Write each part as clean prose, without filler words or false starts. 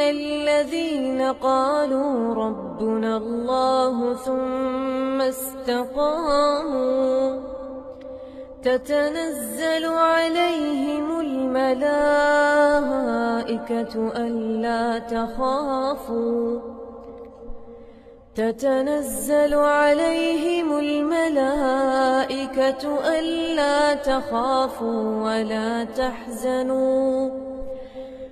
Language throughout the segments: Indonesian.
الذين قالوا ربنا الله ثم استقاموا تتنزل عليهم الملائكة ألا تخافوا تتنزل عليهم الملائكة ألا تخافوا ولا تحزنوا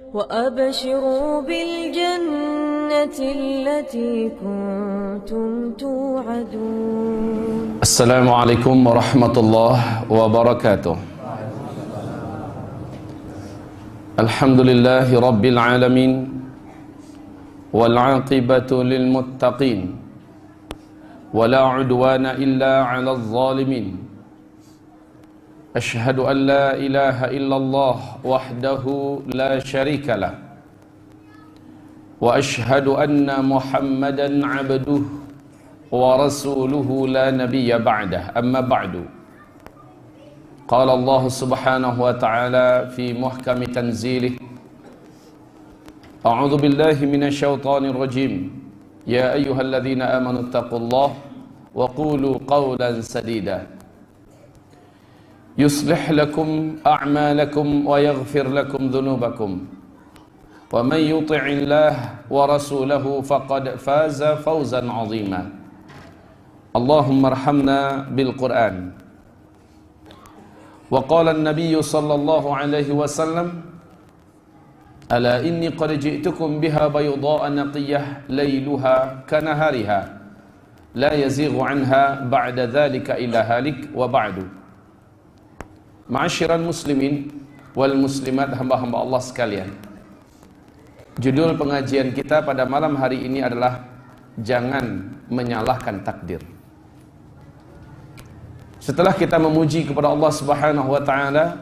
وأبشروا بالجنة التي كنتم توعدون. السلام عليكم ورحمة الله وبركاته. الحمد لله رب العالمين والعاقبة للمتقين ولا عدوان إلا على الظالمين. أشهد أن لا إله إلا الله وحده لا شريك له وأشهد أن محمدا عبده ورسوله لا نبي بعده. أما بعد، قال الله سبحانه وتعالى في محكم تنزيله: أعوذ بالله من الشيطان الرجيم يا أيها الذين آمنوا اتقوا الله وقولوا قولا سديدا يصلح لكم أعمالكم ويغفر لكم ذنوبكم ومن يطع الله ورسوله فقد فاز فوزا عظيما. اللهم ارحمنا بالقرآن. وقال النبي صلى الله عليه وسلم: ألا إني قد جئتكم بها بيضاء نقية ليلها كنهارها لا يزيغ عنها بعد ذلك إلا هالك. وبعد. Ma'asyiral muslimin wal muslimat, hamba-hamba Allah sekalian, judul pengajian kita pada malam hari ini adalah jangan menyalahkan takdir. Setelah kita memuji kepada Allah Subhanahu wa taala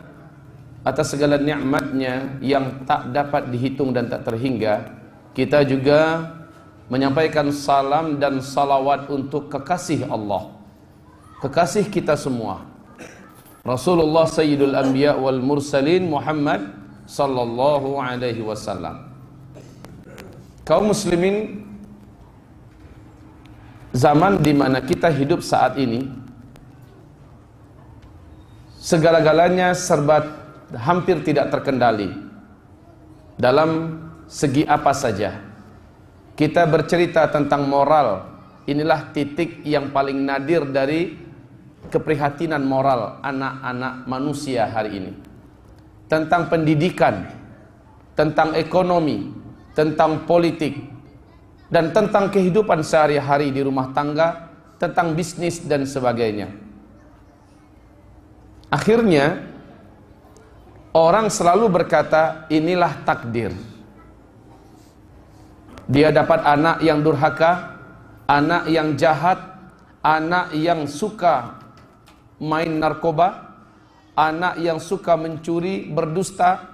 atas segala nikmatnya yang tak dapat dihitung dan tak terhingga, kita juga menyampaikan salam dan salawat untuk kekasih Allah, kekasih kita semua, Rasulullah Sayyidul Anbiya wal Mursalin Muhammad sallallahu alaihi wasallam. Kaum muslimin, zaman di mana kita hidup saat ini, segala-galanya serba hampir tidak terkendali dalam segi apa saja. Kita bercerita tentang moral, inilah titik yang paling nadir dari keprihatinan moral anak-anak manusia hari ini. Tentang pendidikan, tentang ekonomi, tentang politik, dan tentang kehidupan sehari-hari di rumah tangga, tentang bisnis dan sebagainya. Akhirnya orang selalu berkata, inilah takdir. Dia dapat anak yang durhaka, anak yang jahat, anak yang suka main narkoba, anak yang suka mencuri, berdusta,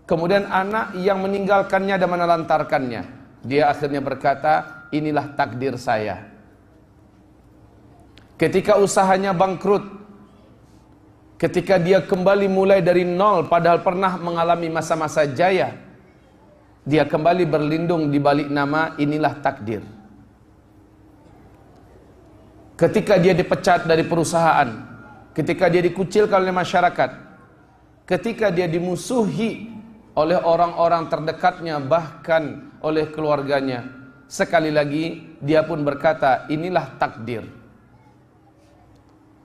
kemudian anak yang meninggalkannya dan menelantarkannya. Dia akhirnya berkata, inilah takdir saya. Ketika usahanya bangkrut, ketika dia kembali mulai dari nol padahal pernah mengalami masa-masa jaya, dia kembali berlindung di balik nama inilah takdir. Ketika dia dipecat dari perusahaan, ketika dia dikucilkan oleh masyarakat, ketika dia dimusuhi oleh orang-orang terdekatnya, bahkan oleh keluarganya, sekali lagi dia pun berkata inilah takdir.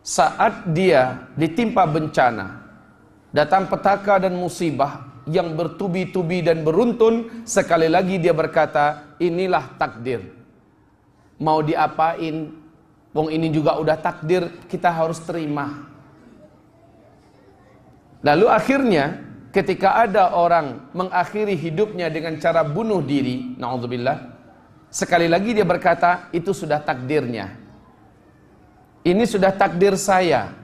Saat dia ditimpa bencana, datang petaka dan musibah yang bertubi-tubi dan beruntun, sekali lagi dia berkata inilah takdir. Mau diapain? Wong ini juga udah takdir, kita harus terima. Lalu akhirnya ketika ada orang mengakhiri hidupnya dengan cara bunuh diri, na'udzubillah, sekali lagi dia berkata itu sudah takdirnya. Ini sudah takdir saya.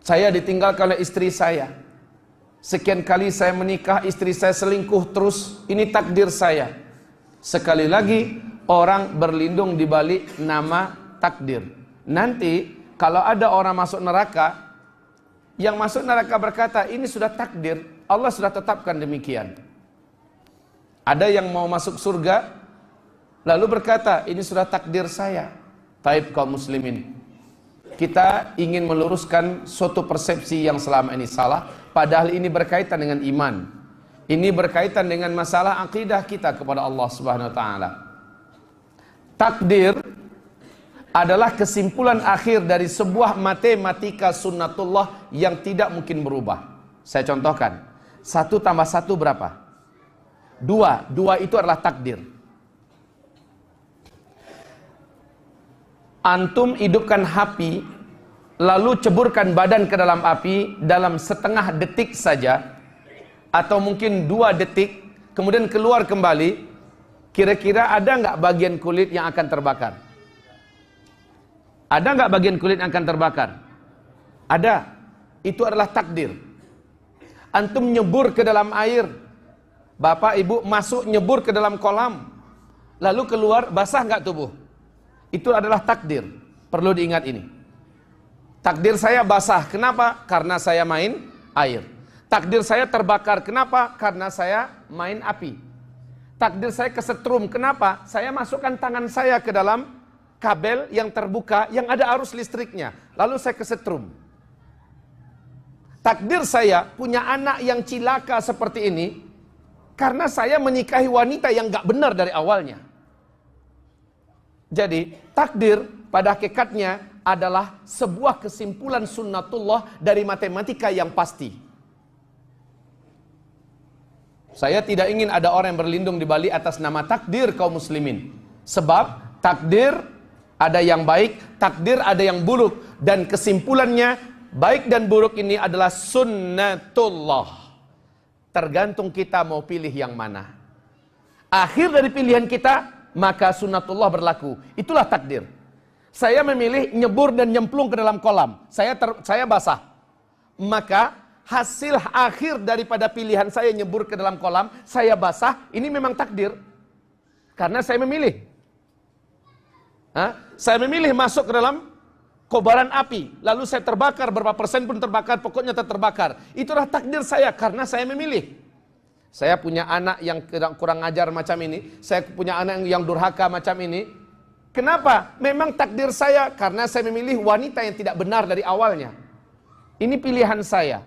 Saya ditinggalkan oleh istri saya. Sekian kali saya menikah, istri saya selingkuh terus, ini takdir saya. Sekali lagi orang berlindung di balik nama takdir. Nanti kalau ada orang masuk neraka, yang masuk neraka berkata ini sudah takdir, Allah sudah tetapkan demikian. Ada yang mau masuk surga, lalu berkata, ini sudah takdir saya. Taib kaum muslimin, kita ingin meluruskan suatu persepsi yang selama ini salah, padahal ini berkaitan dengan iman. Ini berkaitan dengan masalah akidah kita kepada Allah Subhanahu wa taala. Takdir adalah kesimpulan akhir dari sebuah matematika sunnatullah yang tidak mungkin berubah. Saya contohkan. 1 tambah 1 berapa? 2. 2 itu adalah takdir. Antum hidupkan api, lalu ceburkan badan ke dalam api dalam setengah detik saja, atau mungkin 2 detik, kemudian keluar kembali, kira-kira ada nggak bagian kulit yang akan terbakar? Ada nggak bagian kulit yang akan terbakar? Ada. Itu adalah takdir. Antum nyebur ke dalam air, bapak ibu masuk nyebur ke dalam kolam, lalu keluar, basah nggak tubuh? Itu adalah takdir. Perlu diingat ini. Takdir saya basah, kenapa? Karena saya main air. Takdir saya terbakar, kenapa? Karena saya main api. Takdir saya kesetrum, kenapa? Saya masukkan tangan saya ke dalam kabel yang terbuka, yang ada arus listriknya, lalu saya kesetrum. Takdir saya punya anak yang cilaka seperti ini, karena saya menikahi wanita yang gak benar dari awalnya. Jadi, takdir pada hakikatnya adalah sebuah kesimpulan sunnatullah dari matematika yang pasti. Saya tidak ingin ada orang yang berlindung di balik atas nama takdir kaum muslimin. Sebab takdir ada yang baik, takdir ada yang buruk. Dan kesimpulannya, baik dan buruk ini adalah sunnatullah. Tergantung kita mau pilih yang mana. Akhir dari pilihan kita, maka sunnatullah berlaku. Itulah takdir. Saya memilih nyebur dan nyemplung ke dalam kolam. Saya basah. Maka hasil akhir daripada pilihan saya nyebur ke dalam kolam, saya basah, ini memang takdir. Karena saya memilih. Saya memilih masuk ke dalam kobaran api, lalu saya terbakar, berapa persen pun terbakar, pokoknya terbakar. Itulah takdir saya, karena saya memilih. Saya punya anak yang kurang ajar macam ini, saya punya anak yang durhaka macam ini. Kenapa? Memang takdir saya, karena saya memilih wanita yang tidak benar dari awalnya. Ini pilihan saya.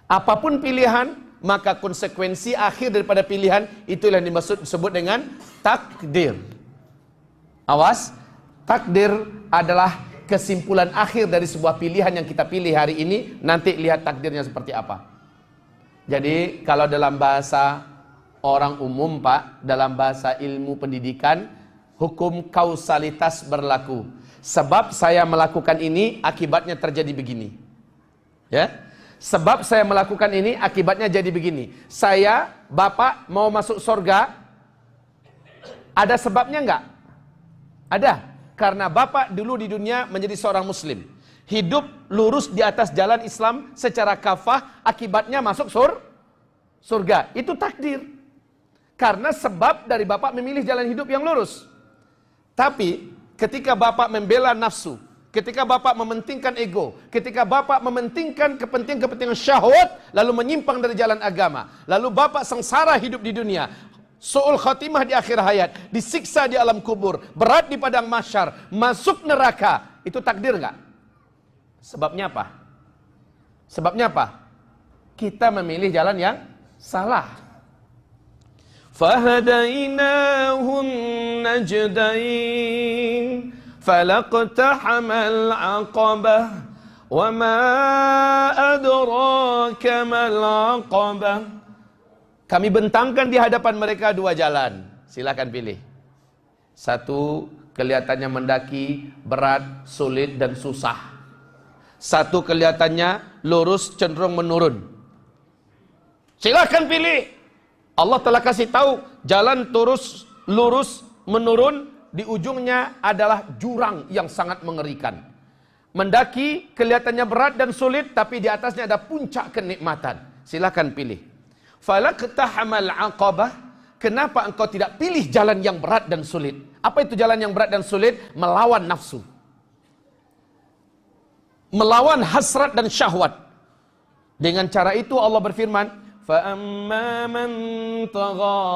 Apapun pilihan, maka konsekuensi akhir daripada pilihan, itulah yang disebut dengan takdir. Awas, takdir adalah kesimpulan akhir dari sebuah pilihan yang kita pilih hari ini. Nanti lihat takdirnya seperti apa. Jadi kalau dalam bahasa orang umum Pak, dalam bahasa ilmu pendidikan, hukum kausalitas berlaku. Sebab saya melakukan ini, akibatnya terjadi begini. Ya, sebab saya melakukan ini, akibatnya jadi begini. Saya, bapak mau masuk surga, ada sebabnya enggak? Ada. Karena bapak dulu di dunia menjadi seorang muslim, hidup lurus di atas jalan Islam secara kafah, akibatnya masuk surga. Itu takdir. Karena sebab dari bapak memilih jalan hidup yang lurus. Tapi ketika bapak membela nafsu, ketika bapak mementingkan ego, ketika bapak mementingkan kepentingan syahwat, lalu menyimpang dari jalan agama, lalu bapak sengsara hidup di dunia, su'ul khatimah di akhir hayat, disiksa di alam kubur, berat di padang mahsyar, masuk neraka, itu takdir enggak? Sebabnya apa? Sebabnya apa? Kita memilih jalan yang salah. Fahadainahun najdain falaqtahamal aqabah wa ma adraka mal aqabah. Kami bentangkan di hadapan mereka 2 jalan. Silakan pilih. 1 kelihatannya mendaki, berat, sulit dan susah. 1 kelihatannya lurus, cenderung menurun. Silakan pilih. Allah telah kasih tahu jalan lurus menurun, di ujungnya adalah jurang yang sangat mengerikan. Mendaki kelihatannya berat dan sulit, tapi di atasnya ada puncak kenikmatan. Silakan pilih. Falaqtahamal aqabah. Kenapa engkau tidak pilih jalan yang berat dan sulit? Apa itu jalan yang berat dan sulit? Melawan nafsu, melawan hasrat dan syahwat. Dengan cara itu Allah berfirman, فأما من طغى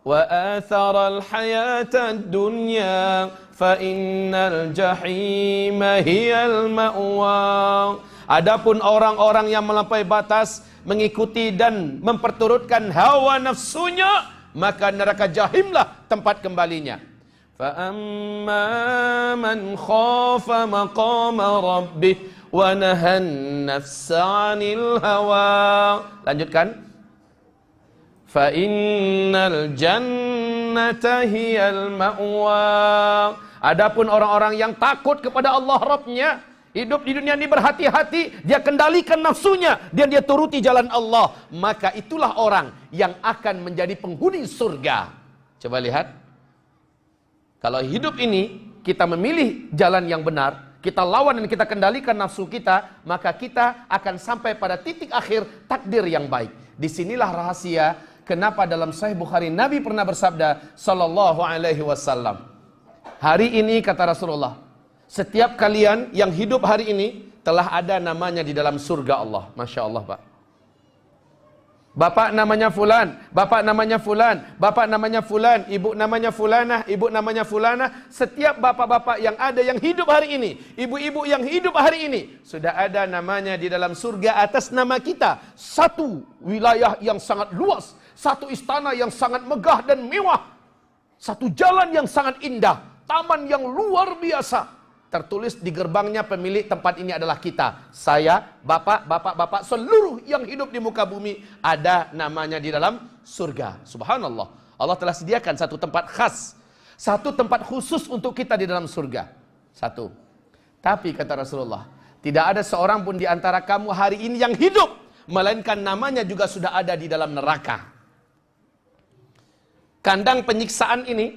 وآثر الحياة الدنيا فإن الجحيم هي المأوى. Adapun orang-orang yang melampaui batas, mengikuti dan memperturutkan hawa nafsunya, maka neraka jahimlah tempat kembalinya. فَأَمَّا مَنْ خَافَ مَقَامَ رَبِّهِ وَنَهَى النَّفْسَ عَنِ الْهَوَى. Lanjutkan. فَإِنَّ الْجَنَّةَ هِيَ الْمَأْوَى. Adapun orang-orang yang takut kepada Allah Rabbnya, hidup di dunia ini berhati-hati, dia kendalikan nafsunya, dan dia turuti jalan Allah, maka itulah orang yang akan menjadi penghuni surga. Coba lihat. Kalau hidup ini kita memilih jalan yang benar, kita lawan dan kita kendalikan nafsu kita, maka kita akan sampai pada titik akhir takdir yang baik. Disinilah rahasia kenapa dalam Sahih Bukhari Nabi pernah bersabda sallallahu alaihi wasallam, hari ini kata Rasulullah, setiap kalian yang hidup hari ini telah ada namanya di dalam surga Allah. Masya Allah, Pak. Bapak namanya fulan, bapak namanya fulan, bapak namanya fulan, ibu namanya fulanah, ibu namanya fulanah. Setiap bapak-bapak yang ada yang hidup hari ini, ibu-ibu yang hidup hari ini, sudah ada namanya di dalam surga atas nama kita. Satu wilayah yang sangat luas, satu istana yang sangat megah dan mewah, satu jalan yang sangat indah, taman yang luar biasa. Tertulis di gerbangnya pemilik tempat ini adalah kita. Saya, bapak, seluruh yang hidup di muka bumi ada namanya di dalam surga. Subhanallah. Allah telah sediakan satu tempat khas, satu tempat khusus untuk kita di dalam surga. Satu. Tapi kata Rasulullah, tidak ada seorang pun di antara kamu hari ini yang hidup, melainkan namanya juga sudah ada di dalam neraka. Kandang penyiksaan ini,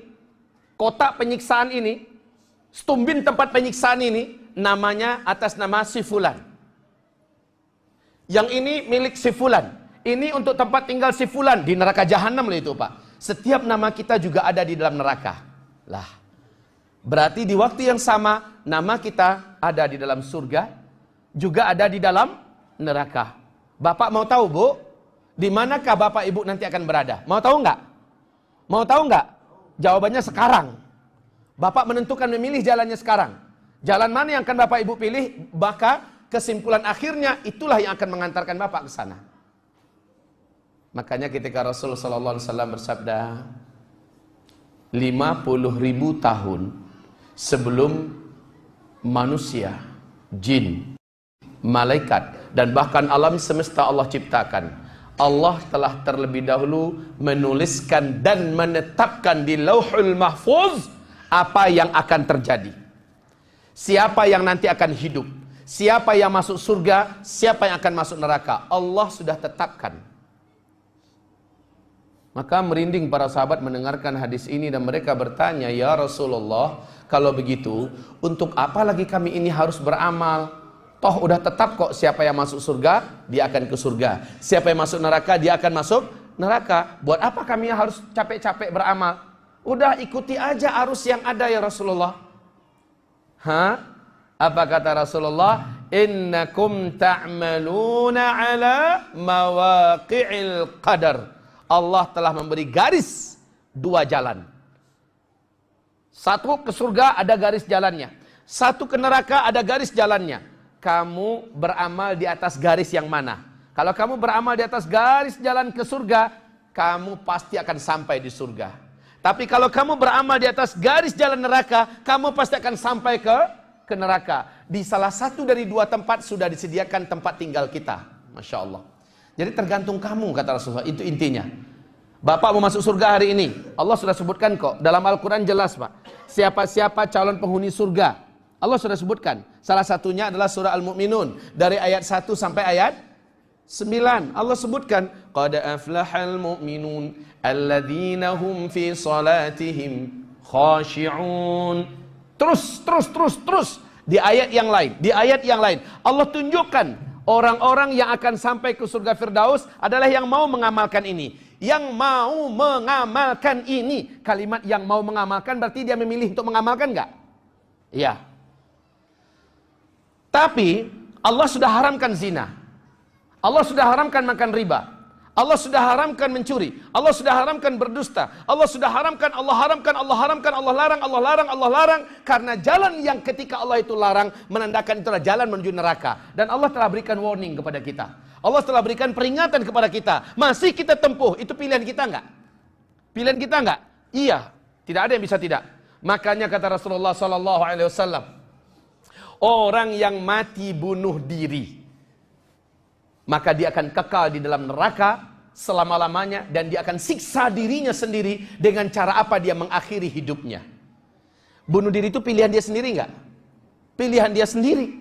kotak penyiksaan ini, stumbin tempat penyiksaan ini namanya atas nama si fulan. Yang ini milik si fulan. Ini untuk tempat tinggal si fulan di neraka jahanam lah itu, Pak. Setiap nama kita juga ada di dalam neraka. Lah. Berarti di waktu yang sama nama kita ada di dalam surga, juga ada di dalam neraka. Bapak mau tahu, Bu? Di manakah Bapak Ibu nanti akan berada? Mau tahu enggak? Mau tahu enggak? Jawabannya sekarang. Bapak menentukan memilih jalannya sekarang. Jalan mana yang akan Bapak Ibu pilih, maka kesimpulan akhirnya itulah yang akan mengantarkan Bapak ke sana. Makanya ketika Rasulullah SAW bersabda, 50.000 tahun sebelum manusia, jin, malaikat, dan bahkan alam semesta Allah ciptakan, Allah telah terlebih dahulu menuliskan dan menetapkan di Lauhul Mahfuz apa yang akan terjadi. Siapa yang nanti akan hidup, siapa yang masuk surga, siapa yang akan masuk neraka, Allah sudah tetapkan. Maka merinding para sahabat mendengarkan hadis ini dan mereka bertanya, ya Rasulullah, kalau begitu untuk apa lagi kami ini harus beramal? Toh udah tetap kok, siapa yang masuk surga dia akan ke surga, siapa yang masuk neraka dia akan masuk neraka. Buat apa kami harus capek-capek beramal? Udah ikuti aja arus yang ada ya Rasulullah. Apa kata Rasulullah? Innakum ta'maluna ala mawaqi'il qadar. Allah telah memberi garis dua jalan. Satu ke surga ada garis jalannya, satu ke neraka ada garis jalannya. Kamu beramal di atas garis yang mana? Kalau kamu beramal di atas garis jalan ke surga, kamu pasti akan sampai di surga. Tapi kalau kamu beramal di atas garis jalan neraka, kamu pasti akan sampai ke neraka. Di salah satu dari dua tempat sudah disediakan tempat tinggal kita. Masya Allah. Jadi tergantung kamu, kata Rasulullah. Itu intinya. Bapak mau masuk surga hari ini, Allah sudah sebutkan kok. Dalam Al-Quran jelas, Pak. Siapa-siapa calon penghuni surga, Allah sudah sebutkan. Salah satunya adalah surah Al-Mu'minun. Dari ayat 1 sampai ayat 9. Allah sebutkan, qad aflahal mu'minun alladzina hum fi salatihim khashi'un. Terus di ayat yang lain Allah tunjukkan orang-orang yang akan sampai ke surga Firdaus adalah yang mau mengamalkan ini. Yang mau mengamalkan ini. Kalimat yang mau mengamalkan berarti dia memilih untuk mengamalkan enggak? Iya. Tapi Allah sudah haramkan zina. Allah sudah haramkan makan riba. Allah sudah haramkan mencuri, Allah sudah haramkan berdusta, Allah sudah haramkan, Allah haramkan, Allah haramkan, Allah larang, Allah larang, Allah larang. Karena jalan yang ketika Allah itu larang menandakan itulah jalan menuju neraka. Dan Allah telah berikan warning kepada kita. Allah telah berikan peringatan kepada kita. Masih kita tempuh, itu pilihan kita enggak? Pilihan kita enggak? Iya, tidak ada yang bisa tidak. Makanya kata Rasulullah SAW, orang yang mati bunuh diri, maka dia akan kekal di dalam neraka selama-lamanya, dan dia akan siksa dirinya sendiri dengan cara apa dia mengakhiri hidupnya. Bunuh diri itu pilihan dia sendiri enggak? Pilihan dia sendiri.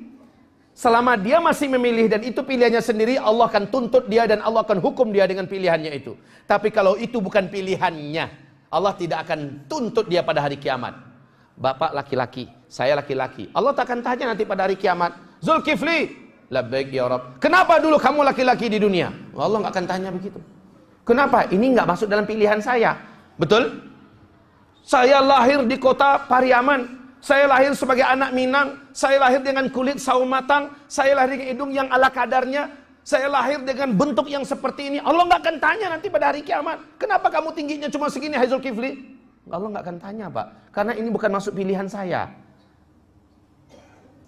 Selama dia masih memilih dan itu pilihannya sendiri, Allah akan tuntut dia dan Allah akan hukum dia dengan pilihannya itu. Tapi kalau itu bukan pilihannya, Allah tidak akan tuntut dia pada hari kiamat. Bapak laki-laki, saya laki-laki. Allah tak akan tanya nanti pada hari kiamat, Zulkifli, labbaik ya Rabb, kenapa dulu kamu laki-laki di dunia? Allah nggak akan tanya begitu. Kenapa? Ini nggak masuk dalam pilihan saya. Betul? Saya lahir di kota Pariaman, saya lahir sebagai anak Minang, saya lahir dengan kulit sawo matang, saya lahir dengan hidung yang ala kadarnya, saya lahir dengan bentuk yang seperti ini. Allah nggak akan tanya nanti pada hari kiamat, kenapa kamu tingginya cuma segini, hai Zulkifli? Allah nggak akan tanya, Pak, karena ini bukan masuk pilihan saya.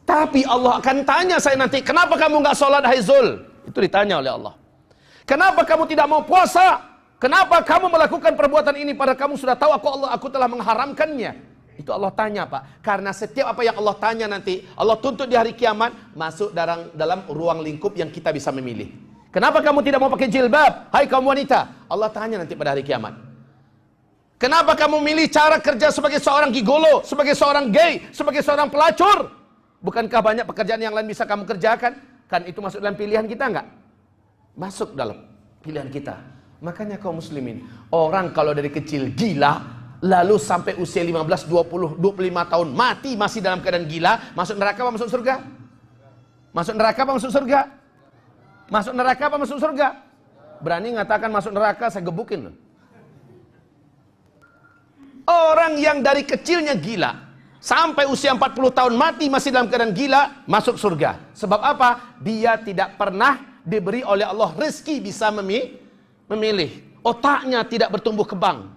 Tapi Allah akan tanya saya nanti, kenapa kamu nggak sholat, hai Zul? Itu ditanya oleh Allah. Kenapa kamu tidak mau puasa? Kenapa kamu melakukan perbuatan ini padahal kamu sudah tahu aku telah mengharamkannya? Itu Allah tanya, Pak. Karena setiap apa yang Allah tanya nanti, Allah tuntut di hari kiamat masuk dalam ruang lingkup yang kita bisa memilih. Kenapa kamu tidak mau pakai jilbab, hai kaum wanita? Allah tanya nanti pada hari kiamat. Kenapa kamu milih cara kerja sebagai seorang gigolo, sebagai seorang gay, sebagai seorang pelacur? Bukankah banyak pekerjaan yang lain bisa kamu kerjakan? Kan itu masuk dalam pilihan kita enggak? Masuk dalam pilihan kita. Makanya kaum muslimin, orang kalau dari kecil gila, lalu sampai usia 15, 20, 25 tahun mati masih dalam keadaan gila, masuk neraka apa masuk surga? Masuk neraka apa masuk surga? Masuk neraka apa masuk surga? Berani ngatakan masuk neraka, saya gebukin loh. Orang yang dari kecilnya gila, sampai usia 40 tahun mati masih dalam keadaan gila, masuk surga. Sebab apa? Dia tidak pernah diberi oleh Allah rezeki bisa memilih. Otaknya tidak bertumbuh kembang.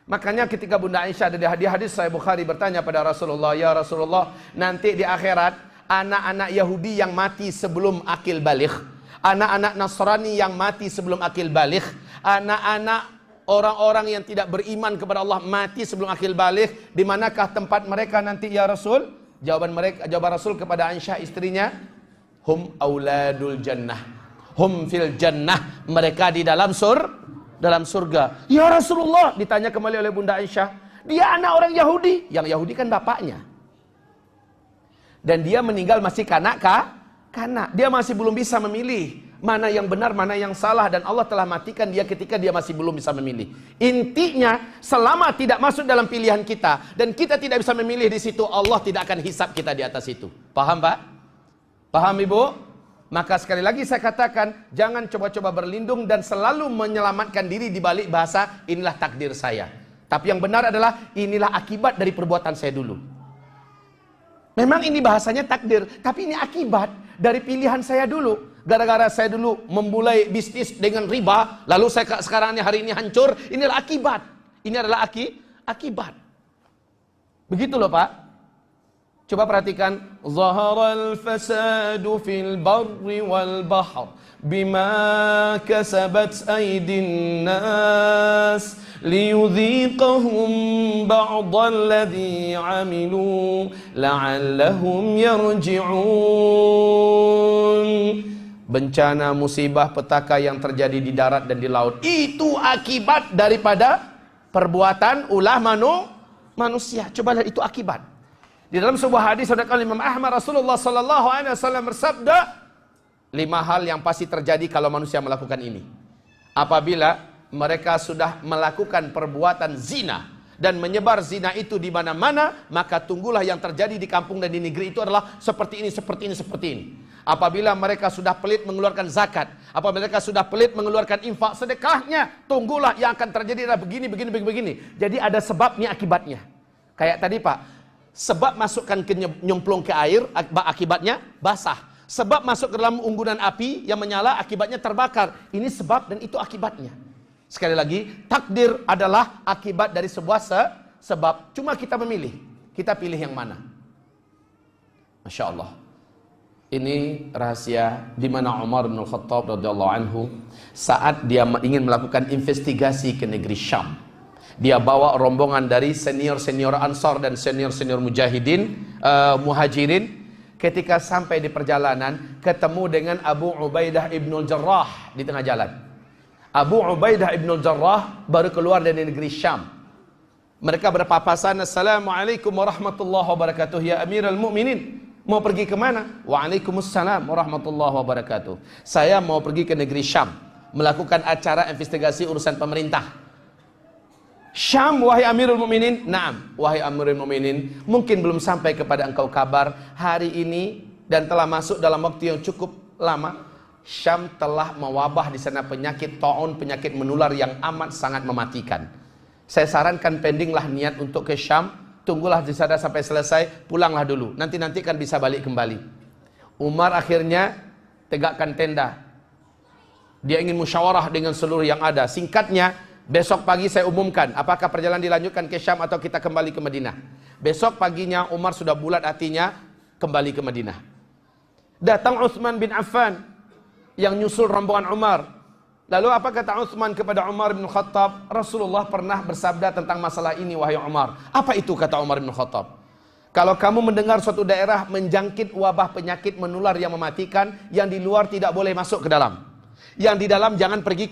Makanya ketika Bunda Aisyah ada di hadis Sahih Bukhari bertanya pada Rasulullah, ya Rasulullah, nanti di akhirat anak-anak Yahudi yang mati sebelum akil baligh, anak-anak Nasrani yang mati sebelum akil baligh, anak-anak orang-orang yang tidak beriman kepada Allah mati sebelum akil baligh, di manakah tempat mereka nanti ya Rasul? Jawaban Rasul kepada Aisyah istrinya, hum auladul jannah, hum fil jannah, mereka di dalam surga. Ya Rasulullah, ditanya kembali oleh Bunda Aisyah, dia anak orang Yahudi, yang Yahudi kan bapaknya, dan dia meninggal masih kanak, dia masih belum bisa memilih mana yang benar, mana yang salah, dan Allah telah matikan dia ketika dia masih belum bisa memilih. Intinya, selama tidak masuk dalam pilihan kita dan kita tidak bisa memilih di situ, Allah tidak akan hisab kita di atas itu. Paham, Pak? Paham, Ibu? Maka sekali lagi saya katakan, jangan coba-coba berlindung dan selalu menyelamatkan diri di balik bahasa inilah takdir saya. Tapi yang benar adalah inilah akibat dari perbuatan saya dulu. Memang ini bahasanya takdir, tapi ini akibat dari pilihan saya dulu. Gara-gara saya dulu memulai bisnis dengan riba, lalu saya sekarang hari ini hancur, inilah akibat. Ini adalah akibat. Begitu loh, Pak. Coba perhatikan, zaharal fasadu fil barri wal bahr bima kasabat aydin nas liyudhiqahum ba'dalladhi 'amilu la'allahum yarji'un. Bencana, musibah, petaka yang terjadi di darat dan di laut, itu akibat daripada perbuatan ulah manusia. Coba lihat, itu akibat. Di dalam sebuah hadis dari Imam Ahmad, Rasulullah SAW bersabda, 5 hal yang pasti terjadi kalau manusia melakukan ini. Apabila mereka sudah melakukan perbuatan zina dan menyebar zina itu di mana-mana, maka tunggulah yang terjadi di kampung dan di negeri itu adalah seperti ini, seperti ini, seperti ini. Apabila mereka sudah pelit mengeluarkan zakat, apabila mereka sudah pelit mengeluarkan infak sedekahnya, tunggulah yang akan terjadi adalah begini, begini, begini. Jadi ada sebabnya, akibatnya. Kayak tadi, Pak, sebab masukkan nyemplung ke air, akibatnya basah. Sebab masuk ke dalam unggunan api yang menyala akibatnya terbakar. Ini sebab dan itu akibatnya. Sekali lagi, takdir adalah akibat dari sebuah sebab. Cuma kita memilih. Kita pilih yang mana. Masya Allah. Ini rahasia di mana Umar bin Khattab radhiyallahu anhu saat dia ingin melakukan investigasi ke negeri Syam. Dia bawa rombongan dari senior-senior Ansar dan senior-senior muhajirin. Ketika sampai di perjalanan, ketemu dengan Abu Ubaidah ibnul Jarrah di tengah jalan. Abu Ubaidah ibnul Jarrah baru keluar dari negeri Syam. Mereka berpapasan, Assalamualaikum warahmatullahi wabarakatuh, ya Amirul Mukminin. Mau pergi kemana? Waalaikumsalam warahmatullahi wabarakatuh. Saya mau pergi ke negeri Syam, melakukan acara investigasi urusan pemerintah. Syam, wahai Amirul Mukminin. Naam, wahai Amirul Mukminin, mungkin belum sampai kepada engkau kabar hari ini dan telah masuk dalam waktu yang cukup lama. Syam telah mewabah di sana penyakit taun, penyakit menular yang amat sangat mematikan. Saya sarankan pendinglah niat untuk ke Syam. Tunggulah di sana sampai selesai, pulanglah dulu. Nanti kan bisa balik kembali. Umar akhirnya tegakkan tenda. Dia ingin musyawarah dengan seluruh yang ada. Singkatnya, besok pagi saya umumkan apakah perjalanan dilanjutkan ke Syam atau kita kembali ke Madinah. Besok paginya Umar sudah bulat hatinya kembali ke Madinah. Datang Utsman bin Affan yang nyusul rombongan Umar. Lalu apa kata Utsman kepada Umar bin Khattab? Rasulullah pernah bersabda tentang masalah ini, wahai Umar. Apa itu kata Umar bin Khattab? Kalau kamu mendengar suatu daerah menjangkit wabah penyakit menular yang mematikan, yang di luar tidak boleh masuk ke dalam. Yang di dalam jangan pergi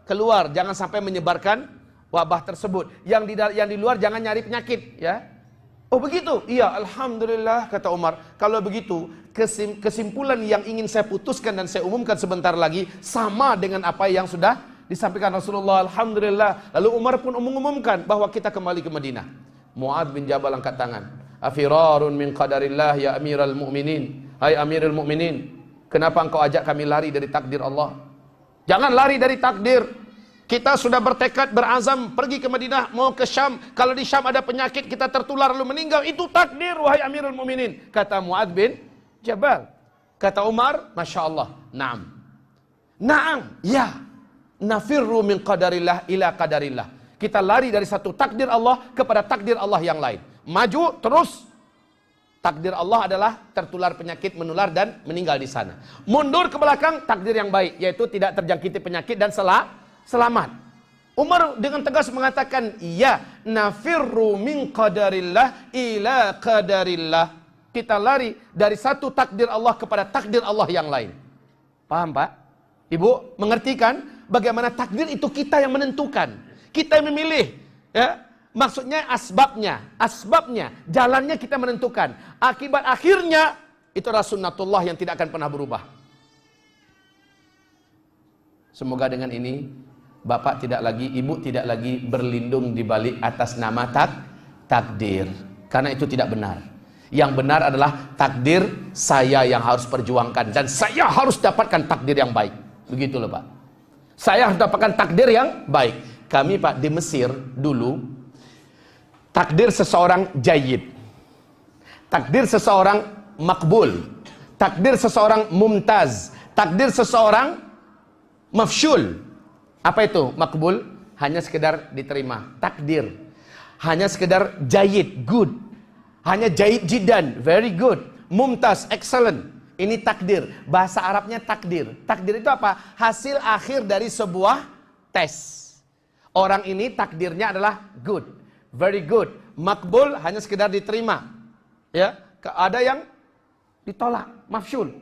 keluar, jangan sampai menyebarkan wabah tersebut. Yang di luar jangan nyari penyakit, ya. Oh begitu? Iya, alhamdulillah kata Umar. Kalau begitu, kesimpulan yang ingin saya putuskan dan saya umumkan sebentar lagi sama dengan apa yang sudah disampaikan Rasulullah. Alhamdulillah. Lalu Umar pun mengumumkan bahwa kita kembali ke Madinah. Mu'adz bin Jabal angkat tangan. Afirarun min qadarillah ya Amirul Mukminin. Hai Amirul Mukminin, kenapa engkau ajak kami lari dari takdir Allah? Jangan lari dari takdir. Kita sudah bertekad, berazam pergi ke Madinah, mau ke Syam. Kalau di Syam ada penyakit, kita tertular lalu meninggal. Itu takdir, wahai Amirul Mukminin. Kata Mu'adz bin Jabal. Kata Umar, Masya Allah. Naam. Naam. Ya. Nafirru min qadarillah ila qadarillah. Kita lari dari satu takdir Allah kepada takdir Allah yang lain. Maju terus. Takdir Allah adalah tertular penyakit, menular dan meninggal di sana. Mundur ke belakang, takdir yang baik, yaitu tidak terjangkiti penyakit dan selamat. Umar dengan tegas mengatakan, iya, nafirru min qadarillah ila qadarillah. Kita lari dari satu takdir Allah kepada takdir Allah yang lain. Paham Pak? Ibu mengerti kan? Bagaimana takdir itu kita yang menentukan. Kita yang memilih. Ya? Maksudnya asbabnya, jalannya kita menentukan. Akibat akhirnya, itu adalah sunnatullah yang tidak akan pernah berubah. Semoga dengan ini, bapak tidak lagi, ibu tidak lagi berlindung di balik atas nama takdir. Karena itu tidak benar. Yang benar adalah takdir saya yang harus perjuangkan. Dan saya harus dapatkan takdir yang baik. Begitu loh Pak. Saya harus dapatkan takdir yang baik. Kami Pak di Mesir dulu, takdir seseorang jayyid. Takdir seseorang makbul. Takdir seseorang mumtaz. Takdir seseorang mafsyul. Apa itu makbul? Hanya sekedar diterima. Takdir. Hanya sekedar jayyid, good. Hanya jayyid jiddan, very good. Mumtaz, excellent. Ini takdir. Bahasa Arabnya takdir. Takdir itu apa? Hasil akhir dari sebuah tes. Orang ini takdirnya adalah good, very good. Makbul hanya sekedar diterima. Ya, ada yang ditolak, mafsyul.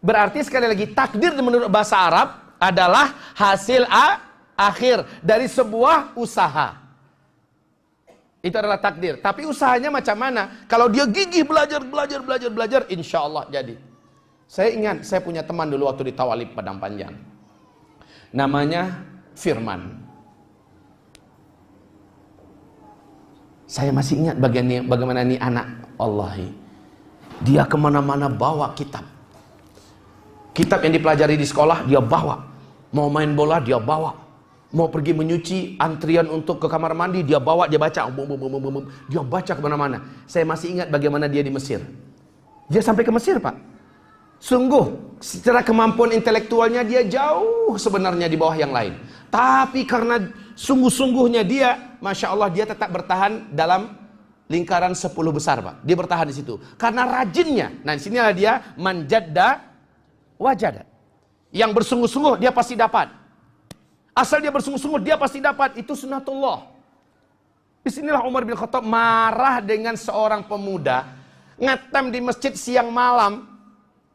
Berarti sekali lagi takdir menurut bahasa Arab adalah hasil akhir dari sebuah usaha. Itu adalah takdir. Tapi usahanya macam mana? Kalau dia gigih belajar, insya Allah jadi. Saya ingat, saya punya teman dulu waktu di Tawalib Padang Panjang. Namanya Firman. Saya masih ingat bagaimana ini anak Allahi. Dia kemana-mana bawa kitab. Kitab yang dipelajari di sekolah, dia bawa. Mau main bola, dia bawa. Mau pergi menyuci, antrian untuk ke kamar mandi, dia bawa, dia baca. Dia baca kemana-mana. Saya masih ingat bagaimana dia di Mesir. Dia sampai ke Mesir, Pak. Sungguh, secara kemampuan intelektualnya dia jauh sebenarnya di bawah yang lain. Tapi karena sungguh-sungguhnya dia, Masya Allah, dia tetap bertahan dalam lingkaran 10 besar, Pak. Dia bertahan di situ. Karena rajinnya. Nah, disinilah dia manjadda wajada. Yang bersungguh-sungguh dia pasti dapat. Asal dia bersungguh-sungguh dia pasti dapat. Itu sunnatullah. Disinilah Umar bin Khattab marah dengan seorang pemuda ngetem di masjid siang malam.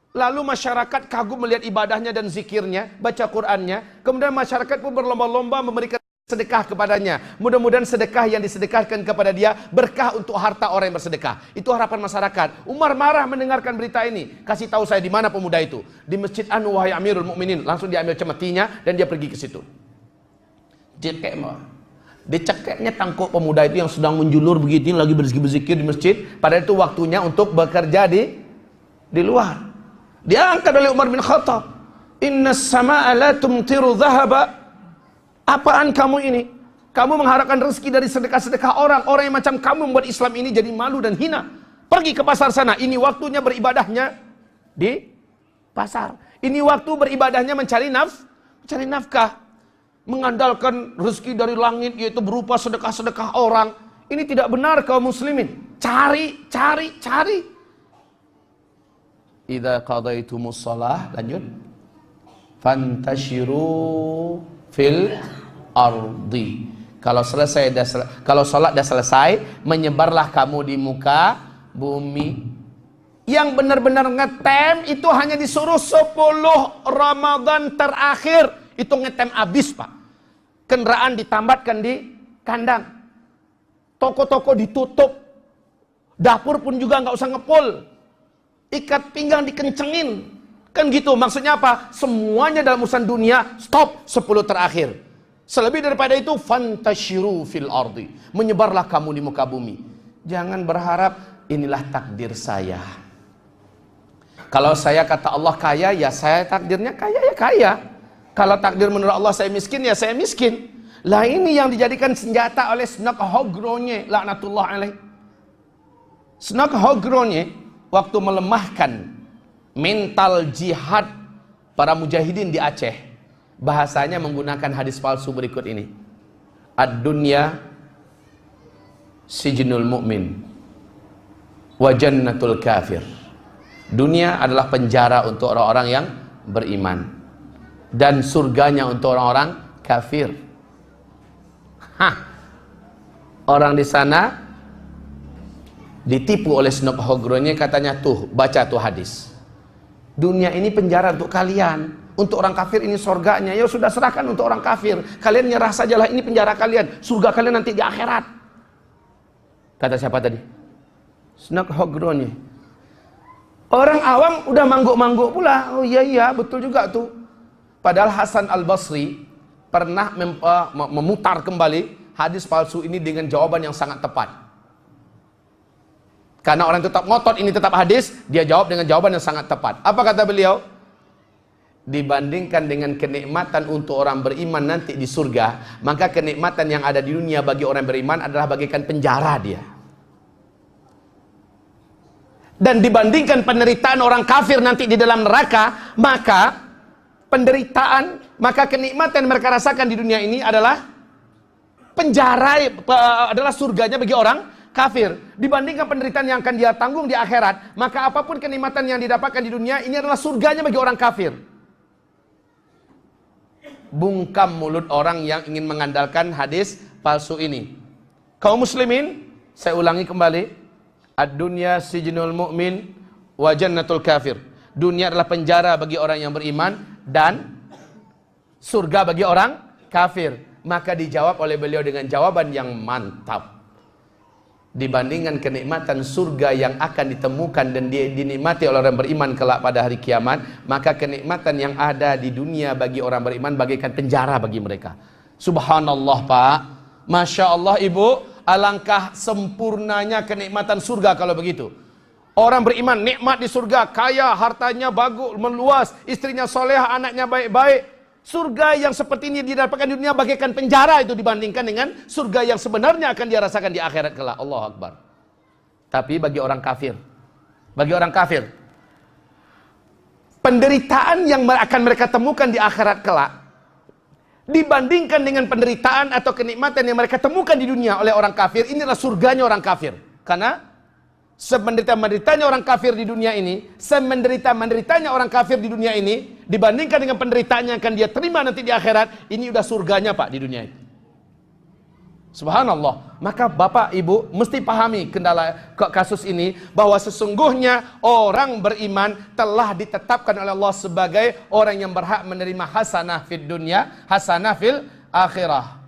Lalu masyarakat kagum melihat ibadahnya dan zikirnya, baca Qur'annya. Kemudian masyarakat pun berlomba-lomba memberikan sedekah kepadanya. Mudah-mudahan sedekah yang disedekahkan kepada dia berkah untuk harta orang yang bersedekah. Itu harapan masyarakat. Umar marah mendengarkan berita ini. Kasih tahu saya di mana pemuda itu. Di Masjid Anu wahai Amirul Mukminin. Langsung diambil cemetinya dan dia pergi ke situ. Dicekeknya tangkuk pemuda itu yang sedang menjulur begitu lagi berzikir di masjid. Padahal itu waktunya untuk bekerja di luar. Diangkat oleh Umar bin Khattab. Innas sama'a la tumtiru dhahaba. Apaan kamu ini? Kamu mengharapkan rezeki dari sedekah-sedekah orang. Orang yang macam kamu membuat Islam ini jadi malu dan hina. Pergi ke pasar sana. Ini waktunya beribadahnya di pasar. Ini waktu beribadahnya mencari nafkah. Mengandalkan rezeki dari langit, yaitu berupa sedekah-sedekah orang. Ini tidak benar kaum muslimin. Cari. Idza qadaitumus shalah, lanjut. Fantashiru fil ardi. Kalau salat dah selesai, menyebarlah kamu di muka bumi. Yang benar-benar ngetem itu hanya disuruh 10 Ramadan terakhir. Itu ngetem habis, Pak. Kendaraan ditambatkan di kandang. Toko-toko ditutup. Dapur pun juga nggak usah ngepul. Ikat pinggang dikencengin. Kan gitu, maksudnya apa? Semuanya dalam urusan dunia, stop 10 terakhir. Selebih daripada itu, fantashiru fil ardi. Menyebarlah kamu di muka bumi. Jangan berharap, inilah takdir saya. Kalau saya kata Allah kaya, ya saya takdirnya kaya, ya kaya. Kalau takdir menurut Allah saya miskin, ya saya miskin. Lah ini yang dijadikan senjata oleh Snokhoghronje, laknatullah alaih. Snokhoghronje, waktu melemahkan mental jihad para mujahidin di Aceh, bahasanya menggunakan hadis palsu berikut ini. Ad-dunya sijnul mu'min wa jannatul kafir. Dunia adalah penjara untuk orang-orang yang beriman dan surganya untuk orang-orang kafir. Orang di sana ditipu oleh Snokhoghronje, katanya tuh, baca tuh hadis. Dunia ini penjara untuk kalian, untuk orang kafir ini surganya. Ya sudah, serahkan untuk orang kafir. Kalian nyerah sajalah, ini penjara kalian. Surga kalian nanti di akhirat. Kata siapa tadi? Snokhoghronje. Orang awam udah mangguk-mangguk pula. Oh iya betul juga tuh. Padahal Hasan Al-Basri pernah memutar kembali hadis palsu ini dengan jawaban yang sangat tepat. Karena orang tetap ngotot ini tetap hadis, dia jawab dengan jawaban yang sangat tepat. Apa kata beliau? Dibandingkan dengan kenikmatan untuk orang beriman nanti di surga, maka kenikmatan yang ada di dunia bagi orang beriman adalah bagaikan penjara dia. Dan dibandingkan penderitaan orang kafir nanti di dalam neraka, maka kenikmatan yang mereka rasakan di dunia ini adalah penjara, adalah surganya bagi orang kafir. Dibandingkan penderitaan yang akan dia tanggung di akhirat, maka apapun kenikmatan yang didapatkan di dunia ini adalah surganya bagi orang kafir. Bungkam mulut orang yang ingin mengandalkan hadis palsu ini. Kaum muslimin, saya ulangi kembali. Ad-dunya sijnul mu'min wa jannatul kafir. Dunia adalah penjara bagi orang yang beriman dan surga bagi orang kafir. Maka dijawab oleh beliau dengan jawaban yang mantap. Dibandingkan kenikmatan surga yang akan ditemukan dan dinikmati oleh orang beriman kelak pada hari kiamat, maka kenikmatan yang ada di dunia bagi orang beriman bagaikan penjara bagi mereka. Subhanallah, Pak. Masya Allah, Ibu. Alangkah sempurnanya kenikmatan surga kalau begitu. Orang beriman nikmat di surga, kaya, hartanya bagus, meluas, istrinya soleh, anaknya baik-baik. Surga yang seperti ini didapatkan di dunia bagaikan penjara itu dibandingkan dengan surga yang sebenarnya akan dia rasakan di akhirat kelak. Allahu Akbar. Tapi bagi orang kafir, bagi orang kafir. Penderitaan yang akan mereka temukan di akhirat kelak dibandingkan dengan penderitaan atau kenikmatan yang mereka temukan di dunia oleh orang kafir, inilah surganya orang kafir. Karena semenderita-menderitanya orang kafir di dunia ini, semenderita-menderitanya orang kafir di dunia ini dibandingkan dengan penderitaan yang akan dia terima nanti di akhirat, ini udah surganya Pak di dunia ini. Subhanallah. Maka Bapak Ibu mesti pahami kendala kasus ini, bahwa sesungguhnya orang beriman telah ditetapkan oleh Allah sebagai orang yang berhak menerima hasanah fid dunya, hasanah fil akhirah.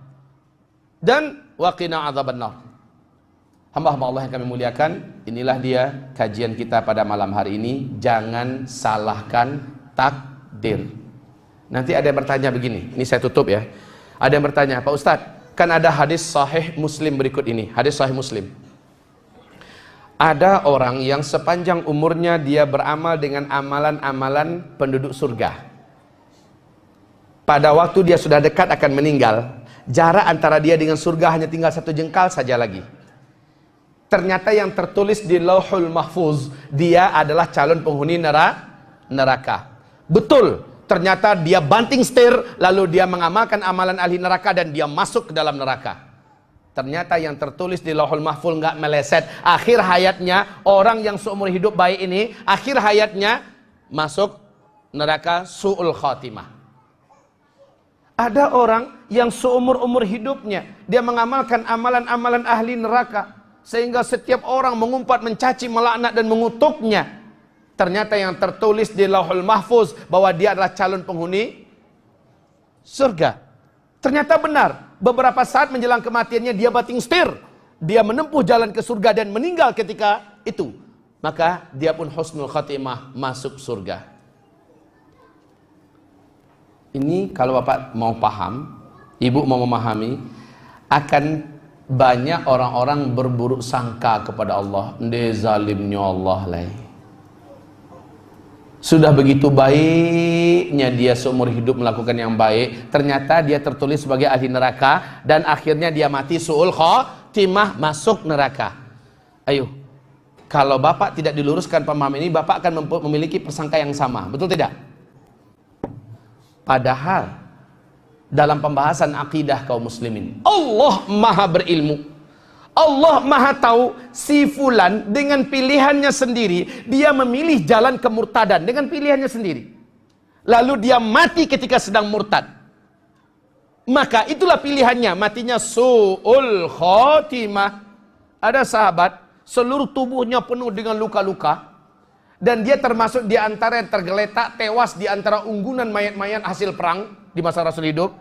Dan waqina adzabannar. Hamba-hamba Allah yang kami muliakan, inilah dia kajian kita pada malam hari ini. Jangan salahkan takdir. Nanti ada yang bertanya begini, ini saya tutup ya. Ada yang bertanya, Pak Ustadz, kan ada hadis sahih Muslim berikut ini. Hadis sahih Muslim. Ada orang yang sepanjang umurnya dia beramal dengan amalan-amalan penduduk surga. Pada waktu dia sudah dekat akan meninggal, jarak antara dia dengan surga hanya tinggal 1 jengkal saja lagi. Ternyata yang tertulis di Lauhul Mahfuz, dia adalah calon penghuni neraka. Betul. Ternyata dia banting setir, lalu dia mengamalkan amalan ahli neraka dan dia masuk ke dalam neraka. Ternyata yang tertulis di Lauhul Mahfuz nggak meleset. Akhir hayatnya, orang yang seumur hidup baik ini, akhir hayatnya masuk neraka su'ul khatimah. Ada orang yang seumur-umur hidupnya, dia mengamalkan amalan-amalan ahli neraka, sehingga setiap orang mengumpat, mencaci, melaknat dan mengutuknya. Ternyata yang tertulis di Lauhul Mahfuz bahwa dia adalah calon penghuni surga. Ternyata benar. Beberapa saat menjelang kematiannya dia banting setir. Dia menempuh jalan ke surga dan meninggal ketika itu. Maka dia pun husnul khatimah, masuk surga. Ini kalau Bapak mau paham, Ibu mau memahami, akan banyak orang-orang berburuk sangka kepada Allah. Ndeh zalimnya Allah lah. Sudah begitu baiknya dia seumur hidup melakukan yang baik, ternyata dia tertulis sebagai ahli neraka dan akhirnya dia mati su'ul khatimah, masuk neraka. Ayo, kalau Bapak tidak diluruskan pemahaman ini, Bapak akan memiliki persangka yang sama, betul tidak? Padahal dalam pembahasan akidah kaum muslimin, Allah maha berilmu, Allah maha tahu si fulan dengan pilihannya sendiri, dia memilih jalan kemurtadan dengan pilihannya sendiri. Lalu dia mati ketika sedang murtad. Maka itulah pilihannya, matinya su'ul khatimah. Ada sahabat, seluruh tubuhnya penuh dengan luka-luka. Dan dia termasuk di antara yang tergeletak, tewas di antara unggunan mayat-mayat hasil perang di masa Rasul hidup.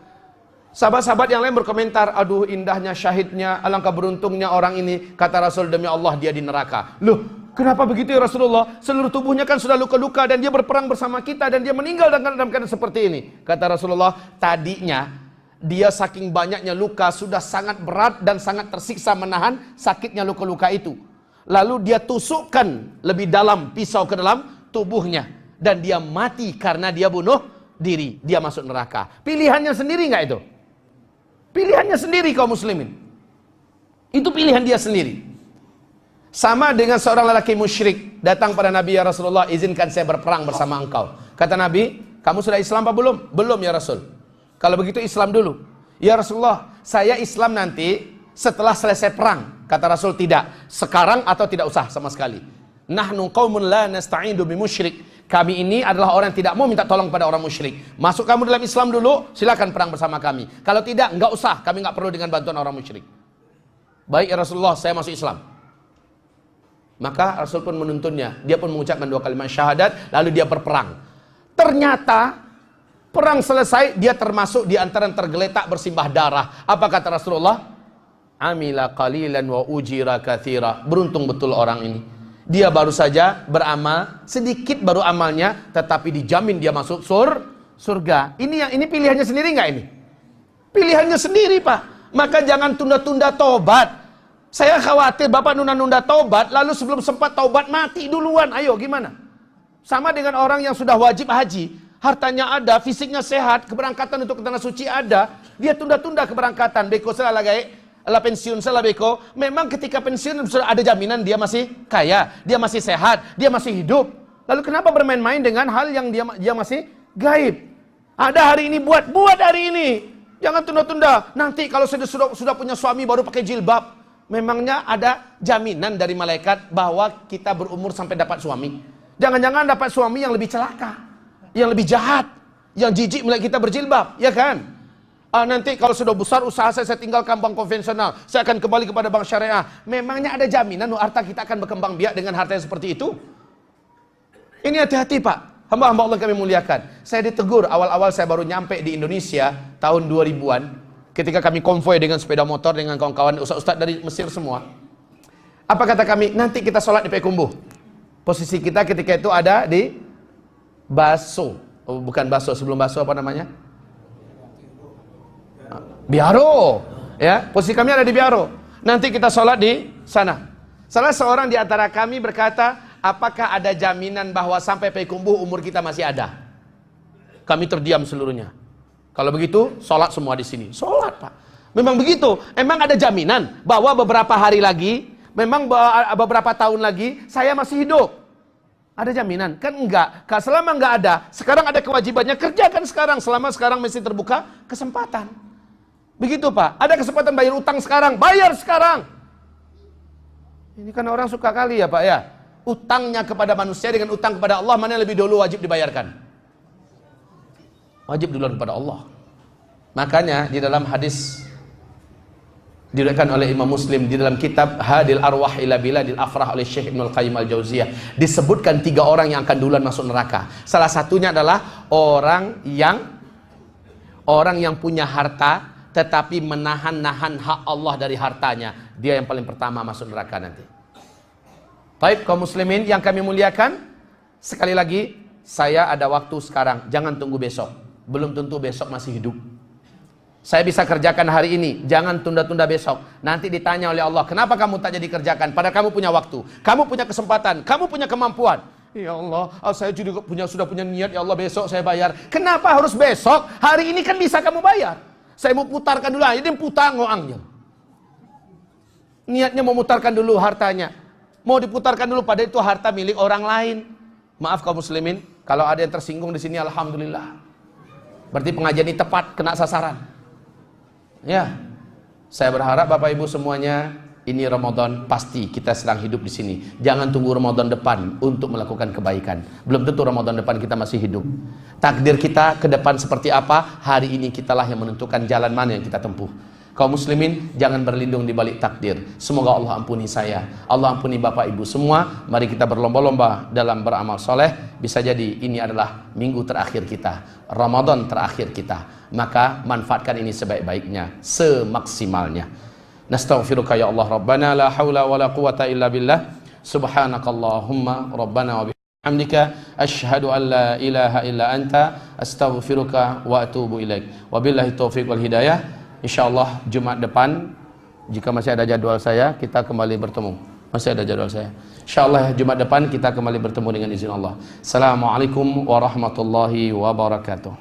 Sahabat-sahabat yang lain berkomentar, aduh indahnya syahidnya, alangkah beruntungnya orang ini. Kata Rasul, demi Allah dia di neraka. Loh, kenapa begitu ya Rasulullah? Seluruh tubuhnya kan sudah luka-luka dan dia berperang bersama kita dan dia meninggal dalam keadaan seperti ini. Kata Rasulullah, tadinya dia saking banyaknya luka sudah sangat berat dan sangat tersiksa menahan sakitnya luka-luka itu. Lalu dia tusukkan lebih dalam pisau ke dalam tubuhnya dan dia mati karena dia bunuh diri. Dia masuk neraka. Pilihannya sendiri nggak itu? Pilihannya sendiri kaum muslimin. Itu pilihan dia sendiri. Sama dengan seorang lelaki musyrik datang pada Nabi, ya Rasulullah, izinkan saya berperang bersama engkau. Kata Nabi, kamu sudah Islam apa belum? Belum ya Rasul. Kalau begitu Islam dulu. Ya Rasulullah, saya Islam nanti setelah selesai perang. Kata Rasul, tidak. Sekarang atau tidak usah sama sekali. Nahnu qaumun la nasta'inu bimusyrik. Kami ini adalah orang yang tidak mau minta tolong pada orang musyrik. Masuk kamu dalam Islam dulu, silakan perang bersama kami. Kalau tidak, enggak usah. Kami enggak perlu dengan bantuan orang musyrik. Baik ya Rasulullah, saya masuk Islam. Maka Rasul pun menuntunnya. Dia pun mengucapkan 2 kalimat syahadat, lalu dia berperang. Ternyata perang selesai, dia termasuk di antara yang tergeletak bersimbah darah. Apa kata Rasulullah? Amila qalilan wa ujira katsira. Beruntung betul orang ini. Dia baru saja beramal, sedikit baru amalnya, tetapi dijamin dia masuk surga. Ini pilihannya sendiri nggak ini? Pilihannya sendiri Pak. Maka jangan tunda-tunda tobat. Saya khawatir Bapak nunda-nunda tobat, lalu sebelum sempat tobat mati duluan. Ayo gimana? Sama dengan orang yang sudah wajib haji, hartanya ada, fisiknya sehat, keberangkatan untuk ke tanah suci ada, dia tunda-tunda keberangkatan. Beko lagi Lah pensiun salah beko. Memang ketika pensiun sudah ada jaminan dia masih kaya, dia masih sehat, dia masih hidup. Lalu kenapa bermain-main dengan hal yang dia masih gaib? Ada hari ini buat hari ini. Jangan tunda-tunda. Nanti kalau sudah punya suami baru pakai jilbab. Memangnya ada jaminan dari malaikat bahwa kita berumur sampai dapat suami? Jangan-jangan dapat suami yang lebih celaka, yang lebih jahat, yang jijik melihat kita berjilbab, ya kan? Nanti kalau sudah besar usaha saya tinggalkan bank konvensional, saya akan kembali kepada bank syariah. Memangnya ada jaminan harta kita akan berkembang biak dengan harta yang seperti itu? Ini hati-hati Pak, hamba-hamba Allah kami muliakan. Saya ditegur awal-awal saya baru nyampe di Indonesia tahun 2000-an, ketika kami konvoy dengan sepeda motor dengan kawan-kawan ustaz-ustaz dari Mesir semua. Apa kata kami? Nanti kita sholat di Payakumbuh. Posisi kita ketika itu ada di Baso, bukan Baso, sebelum Baso apa namanya? Biaro, ya. Posisi kami ada di Biaro. Nanti kita sholat di sana. Salah seorang di antara kami berkata, apakah ada jaminan bahwa sampai Payakumbuh umur kita masih ada? Kami terdiam seluruhnya. Kalau begitu, sholat semua di sini. Sholat Pak. Memang begitu. Emang ada jaminan bahwa beberapa hari lagi, memang beberapa tahun lagi saya masih hidup? Ada jaminan? Kan enggak. Selama enggak ada, sekarang ada kewajibannya, kerjakan sekarang. Selama sekarang masih terbuka kesempatan. Begitu Pak. Ada kesempatan bayar utang sekarang, bayar sekarang. Ini kan orang suka kali ya Pak ya. Utangnya kepada manusia dengan utang kepada Allah, mana yang lebih dulu wajib dibayarkan? Wajib duluan kepada Allah. Makanya di dalam hadis diriwayatkan oleh Imam Muslim di dalam kitab Hadil Arwah ila Biladil Afrah oleh Syekh Ibnul Qayyim Al-Jauziyah, disebutkan 3 orang yang akan duluan masuk neraka. Salah satunya adalah orang yang punya harta tetapi menahan-nahan hak Allah dari hartanya. Dia yang paling pertama masuk neraka nanti. Baik kaum muslimin yang kami muliakan, sekali lagi saya ada waktu sekarang, jangan tunggu besok. Belum tentu besok masih hidup. Saya bisa kerjakan hari ini, jangan tunda-tunda besok. Nanti ditanya oleh Allah, kenapa kamu tak jadi kerjakan? Padahal kamu punya waktu, kamu punya kesempatan, kamu punya kemampuan. Ya Allah, saya juga sudah punya niat, ya Allah besok saya bayar. Kenapa harus besok? Hari ini kan bisa kamu bayar. Saya mau putarkan dulu, ini putar ngoangnya. Niatnya mau mutarkan dulu hartanya. Mau diputarkan dulu, pada itu harta milik orang lain. Maaf kaum muslimin, kalau ada yang tersinggung di sini, alhamdulillah. Berarti pengajian ini tepat, kena sasaran. Ya, saya berharap Bapak Ibu semuanya, ini Ramadan pasti kita sedang hidup di sini. Jangan tunggu Ramadan depan untuk melakukan kebaikan. Belum tentu Ramadan depan kita masih hidup. Takdir kita ke depan seperti apa, hari ini kitalah yang menentukan jalan mana yang kita tempuh. Kaum muslimin, jangan berlindung di balik takdir. Semoga Allah ampuni saya, Allah ampuni Bapak Ibu semua. Mari kita berlomba-lomba dalam beramal soleh. Bisa jadi ini adalah minggu terakhir kita, Ramadan terakhir kita. Maka manfaatkan ini sebaik-baiknya, semaksimalnya. Nastaghfiruka ya Allah Rabbana la haula wa la quwata illa billah. Subhanakallahumma Rabbana wa bihamdika asyhadu an la ilaha illa anta astaghfiruka wa atubu ilaik. Wabillahi taufiq wal hidayah. Insyaallah Jumat depan, jika masih ada jadwal saya, kita kembali bertemu. Masih ada jadwal saya. Insyaallah Jumat depan kita kembali bertemu dengan izin Allah. Assalamualaikum warahmatullahi wabarakatuh.